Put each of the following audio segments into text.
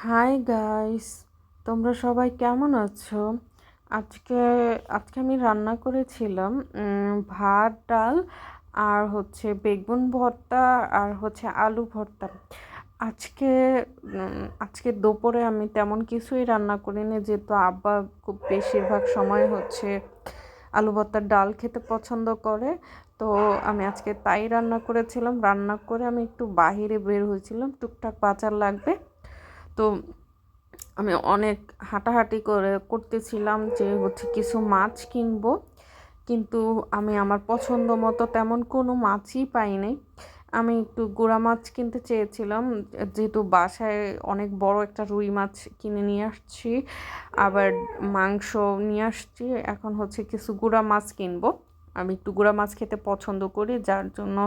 Hi guys, তোমরা সবাই কেমন আছো? আজকে আজকে আমি রান্না করেছিলাম ভাত, ডাল আর বেগুন ভর্তা আর আলু ভর্তা। আজকে আজকে দুপুরে আমি তেমন কিছুই রান্না করিনি, যেহেতু আব্বা খুব বেশিরভাগ সময় আলু ভর্তার ডাল খেতে পছন্দ করে। তো আমি আজকে তাই রান্না করেছিলাম। রান্না করে আমি একটু বাহিরে বের হয়েছিলাম, টুকটাক বাজার লাগবে। তো আমি অনেক হাঁটাহাঁটি করতেছিলাম যে কিছু মাছ কিনবো, কিন্তু আমি আমার পছন্দ মতো তেমন কোনো মাছই পাইনি। আমি একটু গুড়া মাছ কিনতে চেয়েছিলাম, যেহেতু বাসায় অনেক বড় একটা রুই মাছ কিনে নিয়ে আসছি, আবার মাংস নিয়ে আসছি। এখন কিছু গুড়া মাছ কিনবো। আমি একটু গুড়া মাছ খেতে পছন্দ করি, যার জন্য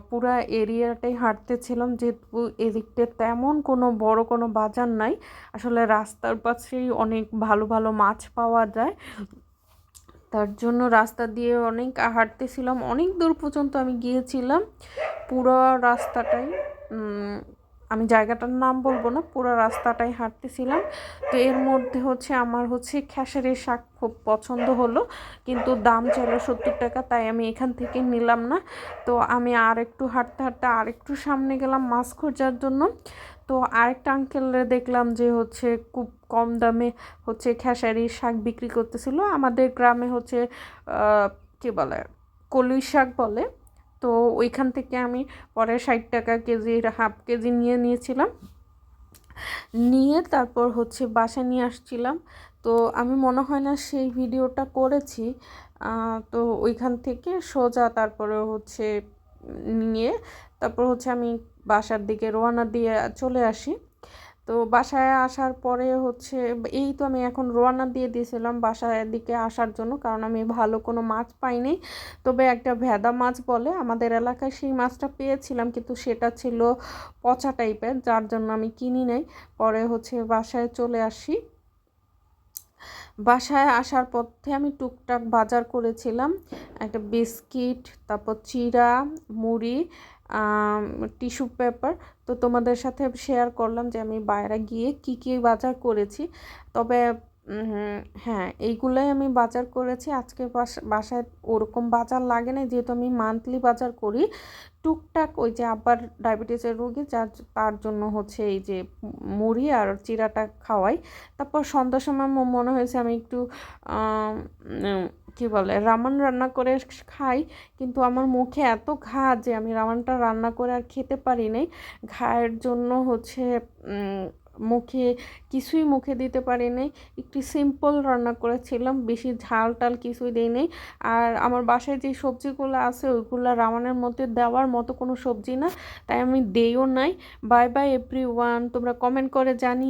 পুরা এরিয়াটাই হাঁটতেছিলাম, যেহেতু এদিকটা তেমন কোনো বড় কোনো বাজার নাই। আসলে রাস্তার পাশেই অনেক ভালো ভালো মাছ পাওয়া যায়, তার জন্য রাস্তা দিয়ে অনেক হাঁটতেছিলাম। অনেক দূর পর্যন্ত আমি গিয়েছিলাম, পুরো রাস্তাটাই আমি জায়গাটার নাম বলবো না, পুরো রাস্তাটাই হাঁটতেছিলাম। তো এর মধ্যে আমার খেসারির শাক খুব পছন্দ হলো, কিন্তু দাম চাইলো 70 টাকা, তাই আমি এখান থেকে নিলাম না। তো আমি আর একটু হাঁটতে হাঁটতে আর একটু সামনে গেলাম মাছ খোঁজার জন্য। তো আরেকটা আঙ্কেলরে দেখলাম যে খুব কম দামে খেসারির শাক বিক্রি করতেছিল। আমাদের গ্রামে কি বলে, কলই শাক বলে। তো ওইখান থেকে আমি পরে 60 টাকা কেজির হাফ কেজি নিয়েছিলাম। নিয়ে তারপর বাসায় নিয়ে আসছিলাম। তো আমি মনে হয় না সেই ভিডিওটা করেছি। তো ওইখান থেকে সোজা তারপরে নিয়ে তারপর আমি বাসার দিকে রওনা দিয়ে চলে আসি। তো বাসায় আসার পরে এই তো আমি এখন রওনা দিয়ে দিয়েছিলাম বাসার দিকে আসার জন্য, কারণ আমি ভালো কোনো মাছ পাইনি। তবে একটা ভেদা মাছ বলে আমাদের এলাকায়, সেই মাছটা পেয়েছিলাম, কিন্তু সেটা ছিল পচা টাইপের, যার জন্য আমি কিনি নাই। পরে বাসায় চলে আসি। বাসায় আসার পথে আমি টুকটাক বাজার করেছিলাম, একটা বিস্কিট, তারপর চিড়া, মুড়ি, টিস্যু পেপার। তো তোমাদের সাথে শেয়ার করলাম যে আমি বাইরে গিয়ে কি কি বাজার করেছি। তবে হ্যাঁ, এইগুলাই আমি বাজার করেছি। আজকে বাসায় ওরকম বাজার লাগে না, যেহেতু আমি মান্থলি বাজার করি। টুকটাক ওই যে আব্বার ডায়াবেটিসের রোগী, তার জন্য এই যে মুড়ি আর চিড়াটা খাওয়াই। তারপর সন্ধ্যার সময় মনে হয়েছে আমি একটু কি বলে রামান রান্না করে খাই, কিন্তু আমার মুখে এত ঘা যে আমি রামানটা রান্না করে আর খেতে পারি নাই। ঘায়ের জন্য মুখে দিতে পারি নাই। একটু সিম্পল রান্না করেছিলাম, বেশি ঝাল টাল কিছুই দিই নাই। আর আমার বাসায় যে সবজিগুলো আছে ওইগুলো রামানের মধ্যে দেওয়ার মতো কোনো সবজি না, তাই আমি দেইও নাই। বাই বাই এভরিওয়ান, তোমরা কমেন্ট করে জানি।